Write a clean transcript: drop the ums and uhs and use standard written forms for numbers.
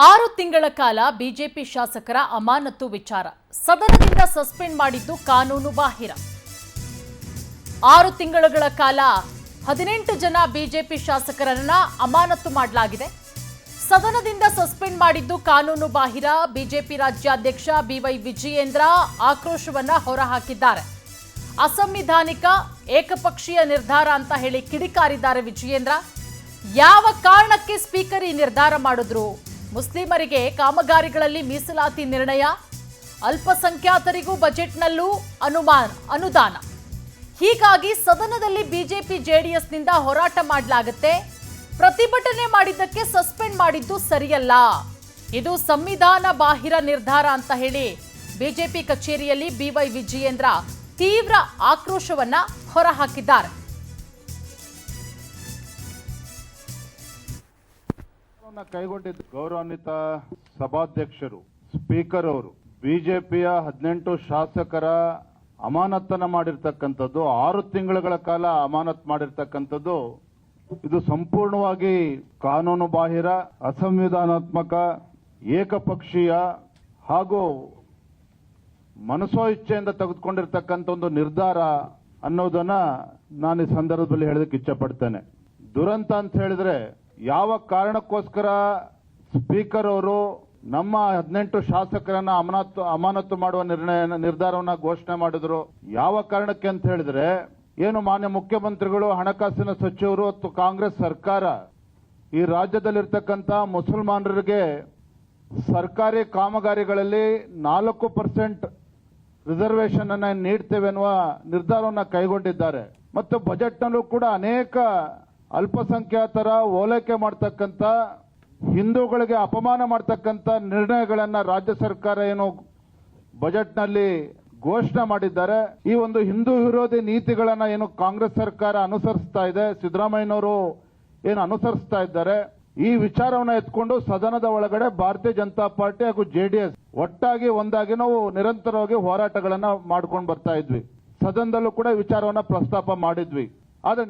6 ತಿಂಗಳ ಕಾಲ ಬಿಜೆಪಿ ಶಾಸಕರ ಅಮಾನತು ವಿಚಾರ ಸದನದಿಂದ ಸಸ್ಪೆಂಡ್ ಮಾಡಿದ್ದು ಕಾನೂನು ಬಾಹಿರ. 6 ತಿಂಗಳ ಕಾಲ 18 ಜನ ಬಿಜೆಪಿ ಶಾಸಕರನ್ನ ಅಮಾನತು ಮಾಡಲಾಗಿದೆ. ಸದನದಿಂದ ಸಸ್ಪೆಂಡ್ ಮಾಡಿದ್ದು ಕಾನೂನು ಬಾಹಿರ. ಬಿಜೆಪಿ ರಾಜ್ಯಾಧ್ಯಕ್ಷ ಬಿವೈ ವಿಜಯೇಂದ್ರ ಆಕ್ರೋಶವನ್ನ ಹೊರಹಾಕಿದ್ದಾರೆ. ಅಸಂವಿಧಾನಿಕ ಏಕಪಕ್ಷೀಯ ನಿರ್ಧಾರ ಅಂತ ಹೇಳಿ ಕಿಡಿಕಾರಿದ್ದಾರೆ ವಿಜಯೇಂದ್ರ. ಯಾವ ಕಾರಣಕ್ಕೆ ಸ್ಪೀಕರ್ ಈ ನಿರ್ಧಾರ ಮಾಡಿದ್ರು? ಮುಸ್ಲಿಮರಿಗೆ ಕಾಮಗಾರಿಗಳಲ್ಲಿ ಮೀಸಲಾತಿ ನಿರ್ಣಯ, ಅಲ್ಪಸಂಖ್ಯಾತರಿಗೂ ಬಜೆಟ್ನಲ್ಲೂ ಅನುದಾನ. ಹೀಗಾಗಿ ಸದನದಲ್ಲಿ ಬಿಜೆಪಿ ಜೆಡಿಎಸ್ನಿಂದ ಹೋರಾಟ ಮಾಡಲಾಗುತ್ತೆ. ಪ್ರತಿಭಟನೆ ಮಾಡಿದ್ದಕ್ಕೆ ಸಸ್ಪೆಂಡ್ ಮಾಡಿದ್ದು ಸರಿಯಲ್ಲ, ಇದು ಸಂವಿಧಾನ ಬಾಹಿರ ನಿರ್ಧಾರ ಅಂತ ಹೇಳಿ ಬಿಜೆಪಿ ಕಚೇರಿಯಲ್ಲಿ ಬಿವೈ ವಿಜಯೇಂದ್ರ ತೀವ್ರ ಆಕ್ರೋಶವನ್ನ ಹೊರಹಾಕಿದ್ದಾರೆ. ಕೈಗೊಂಡಿದ್ದ ಗೌರವಾನ್ವಿತ ಸಭಾಧ್ಯಕ್ಷರು, ಸ್ಪೀಕರ್ ಅವರು ಬಿಜೆಪಿಯ 18 ಶಾಸಕರ ಅಮಾನತನ್ನ ಮಾಡಿರ್ತಕ್ಕಂಥದ್ದು, 6 ತಿಂಗಳ ಕಾಲ ಅಮಾನತ್ ಮಾಡಿರ್ತಕ್ಕಂಥದ್ದು, ಇದು ಸಂಪೂರ್ಣವಾಗಿ ಕಾನೂನು ಬಾಹಿರ, ಅಸಂವಿಧಾನಾತ್ಮಕ, ಏಕಪಕ್ಷೀಯ ಹಾಗೂ ಮನಸೋ ಇಚ್ಛೆಯಿಂದ ತೆಗೆದುಕೊಂಡಿರ್ತಕ್ಕಂಥ ಒಂದು ನಿರ್ಧಾರ ಅನ್ನೋದನ್ನ ನಾನು ಈ ಸಂದರ್ಭದಲ್ಲಿ ಹೇಳೋದಕ್ಕೆ ಇಚ್ಛಪಡ್ತೇನೆ. ದುರಂತ ಅಂತ ಹೇಳಿದ್ರೆ, ಯಾವ ಕಾರಣಕ್ಕೋಸ್ಕರ ಸ್ಪೀಕರ್ ಅವರು ನಮ್ಮ 18 ಶಾಸಕರನ್ನ ಅಮಾನತು ಮಾಡುವ ನಿರ್ಧಾರವನ್ನ ಘೋಷಣೆ ಮಾಡಿದ್ರು? ಯಾವ ಕಾರಣಕ್ಕೆ ಅಂತ ಹೇಳಿದ್ರೆ, ಏನು ಮಾನ್ಯ ಮುಖ್ಯಮಂತ್ರಿಗಳು, ಹಣಕಾಸಿನ ಸಚಿವರು ಮತ್ತು ಕಾಂಗ್ರೆಸ್ ಸರ್ಕಾರ ಈ ರಾಜ್ಯದಲ್ಲಿರ್ತಕ್ಕಂಥ ಮುಸಲ್ಮಾನರಿಗೆ ಸರ್ಕಾರಿ ಕಾಮಗಾರಿಗಳಲ್ಲಿ 4% ರಿಸರ್ವೇಶನ್ ಅನ್ನ ನೀಡ್ತೇವೆ ಎನ್ನುವ ನಿರ್ಧಾರವನ್ನ ಕೈಗೊಂಡಿದ್ದಾರೆ. ಮತ್ತು ಬಜೆಟ್ನಲ್ಲೂ ಕೂಡ ಅನೇಕ ಅಲ್ಪಸಂಖ್ಯಾತರ ಓಲೈಕೆ ಮಾಡತಕ್ಕಂಥ, ಹಿಂದೂಗಳಿಗೆ ಅಪಮಾನ ಮಾಡತಕ್ಕಂಥ ನಿರ್ಣಯಗಳನ್ನ ರಾಜ್ಯ ಸರ್ಕಾರ ಏನು ಬಜೆಟ್ನಲ್ಲಿ ಘೋಷಣೆ ಮಾಡಿದ್ದಾರೆ. ಈ ಒಂದು ಹಿಂದೂ ವಿರೋಧಿ ನೀತಿಗಳನ್ನ ಏನು ಕಾಂಗ್ರೆಸ್ ಸರ್ಕಾರ ಅನುಸರಿಸ್ತಾ ಇದೆ, ಸಿದ್ದರಾಮಯ್ಯನವರು ಏನು ಅನುಸರಿಸ್ತಾ ಇದ್ದಾರೆ, ಈ ವಿಚಾರವನ್ನ ಎತ್ಕೊಂಡು ಸದನದ ಒಳಗಡೆ ಭಾರತೀಯ ಜನತಾ ಪಾರ್ಟಿ ಹಾಗೂ ಜೆಡಿಎಸ್ ಒಟ್ಟಾಗಿ ಒಂದಾಗಿ ನಾವು ನಿರಂತರವಾಗಿ ಹೋರಾಟಗಳನ್ನ ಮಾಡ್ಕೊಂಡು ಬರ್ತಾ ಇದ್ವಿ. ಸದನದಲ್ಲೂ ಕೂಡ ವಿಚಾರವನ್ನ ಪ್ರಸ್ತಾಪ ಮಾಡಿದ್ವಿ. ಆದ್ರೆ